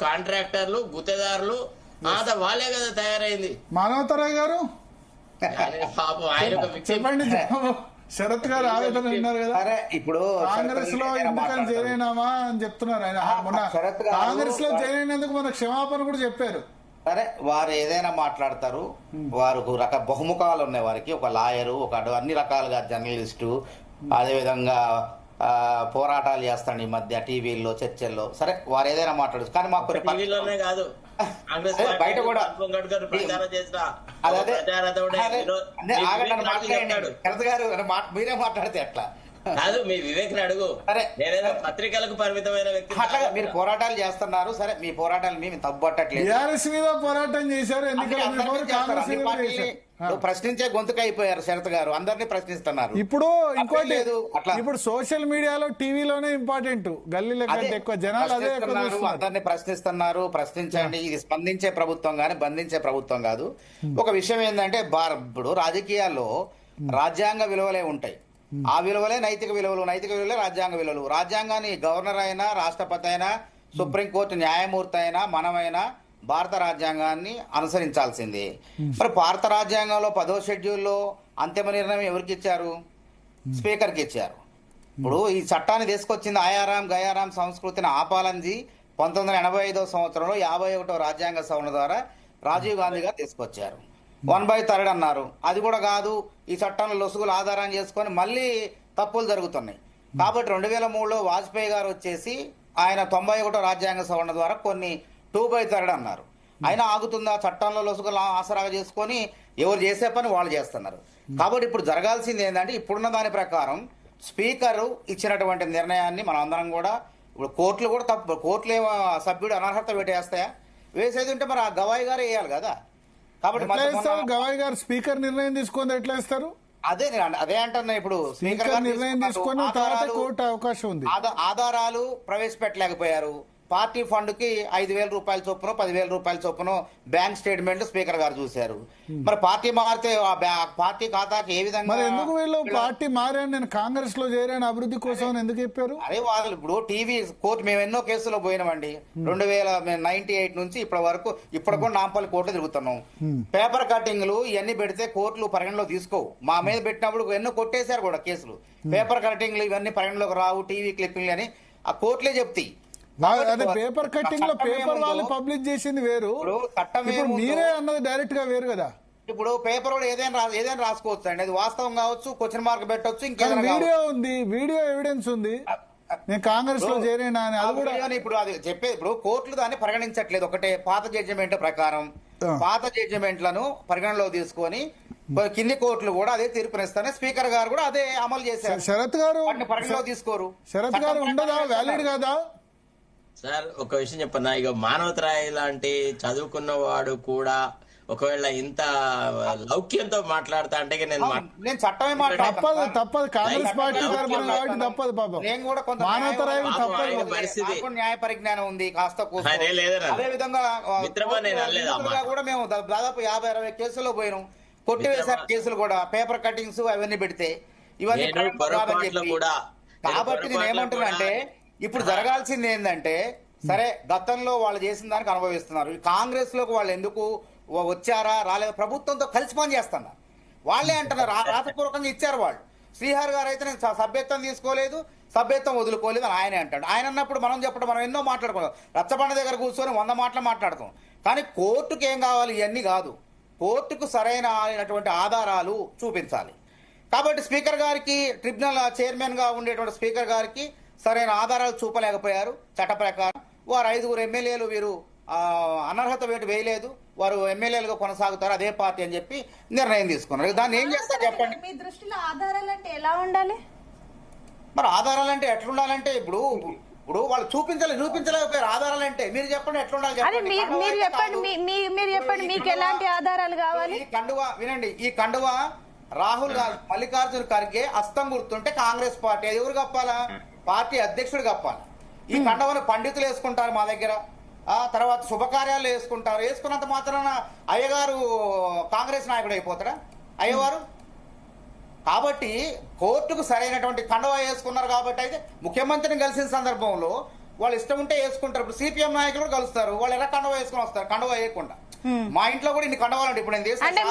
కాంట్రాక్టర్లు గుత్తేదారులు అంతా వాళ్ళే కదా తయారైంది. మానవతరాయ్ గారు పాపం ఆయన ఒక victim. చెప్పండి. శరత్ గారు ఆవేదన విన్నారు కదా, సరే ఇప్పుడు కాంగ్రెస్ లో ఎందుకని చేరినామా అని చెప్తున్నారు ఆయన. మొన్న శరత్ గారు కాంగ్రెస్ లో చేరినందుకు మన క్షమాపణ కూడా చెప్పారు. సరే వారు ఏదైనా మాట్లాడతారు, వారికి బహుముఖాలు ఉన్నాయి. వారికి ఒక లాయరు, ఒక అన్ని రకాలుగా జర్నలిస్టు, అదేవిధంగా పోరాటాలు చేస్తాడు ఈ మధ్య టీవీల్లో చర్చల్లో. సరే వారు ఏదైనా మాట్లాడచ్చు, కానీ మాకు కొన్ని టీవీలోనే కాదు బయట కూడా శరత్ గారు మీరే మాట్లాడితే ఎట్లా కాదు, మీ వివేక్ అడుగు. నేనేదో పత్రికలకు పరిమితమైన వ్యక్తి అట్లాగా మీరు పోరాటాలు చేస్తున్నారు. సరే మీ పోరాటాలు మేము తప్పుపట్టట్లేదు. టీఆర్ఎస్ మీద పోరాటం చేశారు, ప్రశ్నించే గొంతుక అయిపోయారు శరత్ గారు, అందరినీ ప్రశ్నిస్తున్నారు. ఇప్పుడు ఇంకోటి అట్లా ఇప్పుడు సోషల్ మీడియాలో టీవీలోనే ఇంపార్టెంట్, గల్లీల కంటే ఎక్కువ జనాలు అదే అందరినీ ప్రశ్నిస్తున్నారు. ప్రశ్నించండి, ఇది స్పందించే ప్రభుత్వం కానీ బంధించే ప్రభుత్వం కాదు. ఒక విషయం ఏంటంటే ఇప్పుడు రాజకీయాల్లో రాజ్యాంగ విలువలే ఉంటాయి. ఆ విలువలే నైతిక విలువలు, నైతిక విలువలే రాజ్యాంగ విలువలు. రాజ్యాంగాన్ని గవర్నర్ అయినా, రాష్ట్రపతి అయినా, సుప్రీంకోర్టు న్యాయమూర్తి అయినా, మనమైనా భారత రాజ్యాంగాన్ని అనుసరించాల్సిందే. మరి భారత రాజ్యాంగంలో 10వ షెడ్యూల్లో అంతిమ నిర్ణయం ఎవరికి ఇచ్చారు? స్పీకర్కి ఇచ్చారు. ఇప్పుడు ఈ చట్టాన్ని తీసుకొచ్చింది ఆయారాం గయారాం సంస్కృతిని ఆపాలని 1985వ సంవత్సరంలో 51వ రాజ్యాంగ సవరణ ద్వారా రాజీవ్ గాంధీ గారు తీసుకొచ్చారు. 1/3 అన్నారు, అది కూడా కాదు, ఈ చట్టంలో లొసుగులు ఆధారం చేసుకొని మళ్ళీ తప్పులు జరుగుతున్నాయి. కాబట్టి 2003లో వాజ్పేయి గారు వచ్చేసి ఆయన 91వ రాజ్యాంగ సవరణ ద్వారా కొన్ని 2/3 అన్నారు. అయినా ఆగుతుందా? చట్టంలో లొసుగులు ఆసరాగా చేసుకొని ఎవరు చేసే పని వాళ్ళు చేస్తున్నారు. కాబట్టి ఇప్పుడు జరగాల్సింది ఏంటంటే, ఇప్పుడున్న దాని ప్రకారం స్పీకరు ఇచ్చినటువంటి నిర్ణయాన్ని మనం అందరం కూడా, ఇప్పుడు కోర్టులు కూడా తప్పు, కోర్టులు ఏమో సభ్యుడు అనర్హత వేసేస్తాయా? వేసేది ఉంటే మరి ఆ గవాయి గారు వేయాలి కదా. కాబట్టి గవాయి గారు స్పీకర్ నిర్ణయం తీసుకొని ఎట్లా ఇస్తారు? అదే అంటున్నా. ఇప్పుడు స్పీకర్ నిర్ణయం తీసుకున్న తర్వాత కోర్టు అవకాశం ఉంది. ఆధారాలు ప్రవేశపెట్టలేకపోయారు. పార్టీ ఫండ్ కి 5,000 రూపాయల చొప్పున 10,000 రూపాయల చొప్పున బ్యాంక్ స్టేట్మెంట్ స్పీకర్ గారు చూశారు. మరి పార్టీ మారితే పార్టీ ఖాతాకి ఏ విధంగా? ఎందుకు వీళ్ళు పార్టీ మారాను, నేను కాంగ్రెస్ లో చేరాను అభివృద్ధి కోసం ఎందుకు చెప్పారు? అదే వాళ్ళు ఇప్పుడు టీవీ కోర్టు, మేము ఎన్నో కేసులో పోయినామండి. 2098 నుంచి ఇప్పటి వరకు, ఇప్పుడు కూడా నాంపల్లి కోర్టులో తిరుగుతున్నాం. పేపర్ కటింగ్లు ఇవన్నీ పెడితే కోర్టులు పరిగణలో తీసుకోవు. మా మీద పెట్టినప్పుడు ఎన్నో కొట్టేశారు కూడా కేసులు. పేపర్ కటింగ్లు ఇవన్నీ పరిగణలోకి రావు, టీవీ క్లిప్పింగ్లు అని ఆ కోర్టులే చెప్తాయి. అదే పేపర్ కట్టింగ్ లో పేపర్ వాళ్ళు పబ్లిష్ చేసింది వేరు, ఇప్పుడు మీరే అన్నది డైరెక్ట్ గా వేరు కదా. ఇప్పుడు పేపర్ కూడా ఏదైనా రాసుకోవచ్చు అండి, అది వాస్తవం కావచ్చు, క్వశ్చన్ మార్క్ పెట్టవచ్చు, ఇంకేదైనా వీడియో ఉంది, వీడియో ఎవిడెన్స్ ఉంది, నేను కాంగ్రెస్ లో చేరేనా అని. అది కూడా ఇప్పుడు అది చెప్పేది, ఇప్పుడు కోర్టులు దాన్ని పరిగణించట్లేదు. ఒకటే పాత జడ్జిమెంట్ ప్రకారం పాత జడ్జిమెంట్లను పరిగణలో తీసుకొని కింది కోర్టులు కూడా అదే తీర్పునిస్తానే స్పీకర్ గారు కూడా అదే అమలు చేశారు. శరత్ గారు పరిగణలో తీసుకోరు. శరత్ గారు ఉండదా, వ్యాలిడ్ కాదా? సార్ ఒక విషయం చెప్పన్నా, ఇక మానవతరాయ్ లాంటి చదువుకున్నవాడు కూడా ఒకవేళ ఇంత లౌక్యంతో మాట్లాడతా అంటే నేను చట్టమే తప్పదు కాంగ్రెస్ పార్టీ తరఫున కాబట్టి తప్పదు. పాపం నేను కూడా కొంత మానవతరాయ్ తప్పదు, న్యాయ పరిజ్ఞానం ఉంది కాస్త. అదే విధంగా కూడా మేము దాదాపు 50-60 కేసుల్లో పోయినాం, కొట్టివేశారు కేసులు కూడా, పేపర్ కటింగ్స్ అవన్నీ పెడితే ఇవన్నీ. కాబట్టి నేను ఏమంటున్నా అంటే, ఇప్పుడు జరగాల్సింది ఏంటంటే, సరే గతంలో వాళ్ళు చేసిన దానికి అనుభవిస్తున్నారు. కాంగ్రెస్ లోకి వాళ్ళు ఎందుకు వచ్చారా రాలేదా, ప్రభుత్వంతో కలిసి పని చేస్తున్నారు. వాళ్ళే అంటున్నారు, రాతపూర్వకంగా ఇచ్చారు వాళ్ళు. శ్రీహర్ గారు అయితే నేను సభ్యత్వం తీసుకోలేదు, సభ్యత్వం వదులుకోలేదు అని ఆయనే అంటాడు. ఆయన అన్నప్పుడు మనం చెప్పడం, మనం ఎన్నో మాట్లాడుకున్నాం, రచ్చబండ దగ్గర కూర్చొని 100 మాటలు మాట్లాడుతాం. కానీ కోర్టుకు ఏం కావాలి? ఇవన్నీ కాదు, కోర్టుకు సరైనటువంటి ఆధారాలు చూపించాలి. కాబట్టి స్పీకర్ గారికి, ట్రిబ్యునల్ చైర్మన్ గా ఉండేటువంటి స్పీకర్ గారికి సరైన ఆధారాలు చూపలేకపోయారు. చట్ట ప్రకారం వారు 5 ఎమ్మెల్యేలు వీరు అనర్హత వేటు వేయలేదు, వారు ఎమ్మెల్యేలుగా కొనసాగుతారు అదే పార్టీ అని చెప్పి నిర్ణయం తీసుకున్నారు. దాన్ని ఏం చేస్తారు చెప్పండి? మీ దృష్టిలో ఆధారాలు అంటే ఎలా ఉండాలి? మరి ఆధారాలు అంటే ఎట్లుండాలంటే, ఇప్పుడు వాళ్ళు చూపించలేకపోయారు ఆధారాలు అంటే. మీరు చెప్పండి ఎట్లుండాలి చెప్పండి. మీరు చెప్పండి మీకు ఎలాంటి ఆధారాలు కావాలి? ఈ కండువా వినండి, ఈ కండువా రాహుల్ గాంధీ, మల్లికార్జున ఖర్గే హస్తం గుర్తుంటే కాంగ్రెస్ పార్టీ ఎవరు కప్పాలా? పార్టీ అధ్యక్షుడు కప్పాలి. ఈ కండవను పండితులు వేసుకుంటారు మా దగ్గర, తర్వాత శుభకార్యాలు వేసుకుంటారు. వేసుకున్నంత మాత్రాన అయ్యగారు కాంగ్రెస్ నాయకుడు అయిపోతాడా అయ్యవారు? కాబట్టి కోర్టుకు సరైనటువంటి కండవా వేసుకున్నారు. కాబట్టి అయితే ముఖ్యమంత్రిని కలిసిన సందర్భంలో వాళ్ళు ఇష్టం ఉంటే వేసుకుంటారు. ఇప్పుడు సిపిఎం నాయకులు కూడా కలుస్తారు, వాళ్ళు ఎర్ర కండవ వేసుకుని వస్తారు, కండవ వేయకుండా. మా ఇంట్లో కూడా ఇన్ని కండవాలు ఉంటాయి. ఇప్పుడు నేను చేసిన అంటే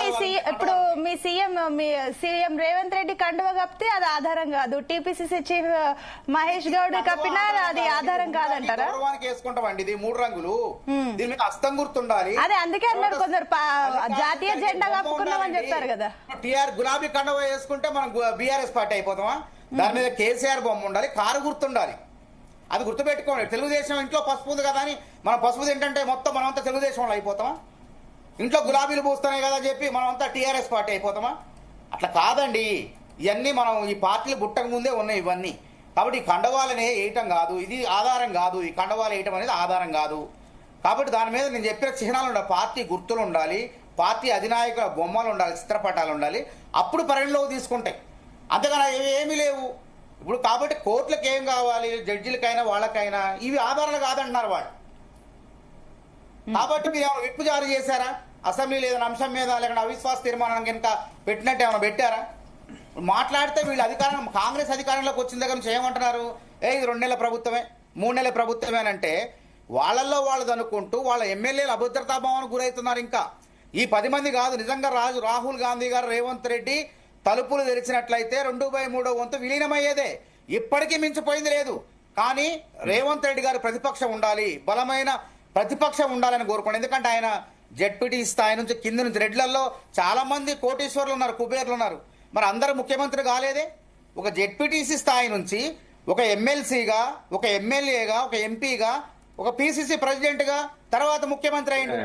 ఇప్పుడు చాలా మీ సీఎం రేవంత్ రెడ్డి కండువ కప్పితే అది ఆధారం కాదు, టీపీసీసీ చీఫ్ మహేష్ గౌడ్ కప్పినా అది ఆధారం కాదంటారా? గౌరవానికి వేసుకుంటామండి, ఇది 3 రంగులు, దీని మీద హస్తం గుర్తుండాలి. అదే అందుకే అన్నారు కొందరు జాతీయ జెండా కప్పుకున్నామని చెప్తారు కదా. టీఆర్ గులాబీ కండవ వేసుకుంటే మనం బీఆర్ఎస్ పార్టీ అయిపోతామా? దాని మీద కేసీఆర్ బొమ్మ ఉండాలి, కారు గుర్తుండాలి. అది గుర్తుపెట్టుకోండి. తెలుగుదేశం ఇంట్లో పసుపు ఉంది కదా అని మనం పసుపు తింటే మొత్తం మనమంతా తెలుగుదేశం వాళ్ళు అయిపోతామా? ఇంట్లో గులాబీలు పూస్తున్నాయి కదా చెప్పి మనమంతా టీఆర్ఎస్ పార్టీ అయిపోతామా? అట్లా కాదండి. ఇవన్నీ మనం ఈ పార్టీలు పుట్టక ముందే ఉన్నాయి ఇవన్నీ. కాబట్టి ఈ కండవాలని వేయటం కాదు, ఇది ఆధారం కాదు. ఈ కండవాలు వేయటం అనేది ఆధారం కాదు. కాబట్టి దాని మీద నేను చెప్పిన చిహ్నాలు ఉండాలి, పార్టీ గుర్తులు ఉండాలి, పార్టీ అధినాయకుల బొమ్మలు ఉండాలి, చిత్రపటాలు ఉండాలి. అప్పుడు పరిగణలోకి తీసుకుంటాయి. అంతేగాని ఏమీ లేవు ఇప్పుడు. కాబట్టి కోర్టులకు ఏం కావాలి, జడ్జిలకైనా వాళ్ళకైనా ఇవి ఆధారాలు కాదంటున్నారు వాళ్ళు. కాబట్టి మీరు ఏమైనా విప్పు జారీ చేశారా? అసెంబ్లీలో ఏదైనా అంశం మీద లేకుండా అవిశ్వాస తీర్మానం కనుక పెట్టినట్టు ఏమైనా పెట్టారా? మాట్లాడితే వీళ్ళు అధికారం, కాంగ్రెస్ అధికారంలోకి వచ్చిన దగ్గర నుంచి ఏమంటున్నారు? ఇది 2 నెలల ప్రభుత్వమే, 3 నెలల ప్రభుత్వమే అని అంటే వాళ్ళల్లో వాళ్ళు అనుకుంటూ వాళ్ళ ఎమ్మెల్యేలు అభద్రతాభావానికి గురవుతున్నారు. ఇంకా ఈ 10 మంది కాదు, నిజంగా రాహుల్ గాంధీ గారు, రేవంత్ రెడ్డి తలుపులు తెరిచినట్లయితే 2/3 వంతు విలీనమయ్యేదే. ఇప్పటికీ మించిపోయింది లేదు. కానీ రేవంత్ రెడ్డి గారు ప్రతిపక్షం ఉండాలి, బలమైన ప్రతిపక్షం ఉండాలని కోరుకోండి. ఎందుకంటే ఆయన జెడ్పీటీ స్థాయి నుంచి కింద నుంచి రెడ్లలో చాలా మంది కోటీశ్వరులు ఉన్నారు, కుబేర్లు ఉన్నారు. మరి అందరూ ముఖ్యమంత్రి కాలేదే? ఒక జెడ్పీటీసీ స్థాయి నుంచి ఒక ఎమ్మెల్సీగా, ఒక ఎమ్మెల్యేగా, ఒక ఎంపీగా, ఒక పిసిసి ప్రెసిడెంట్ గా, తర్వాత ముఖ్యమంత్రి అయింది.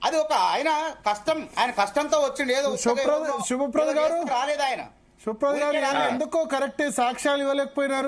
అది ఒక ఆయన కష్టం, ఆయన కష్టంతో వచ్చింది. ఏదో శుభప్రద గారు రాలేదు ఆయన. శుభప్రద గారు ఎందుకో కరెక్ట్ సాక్ష్యాలు ఇవ్వలేకపోయినారు.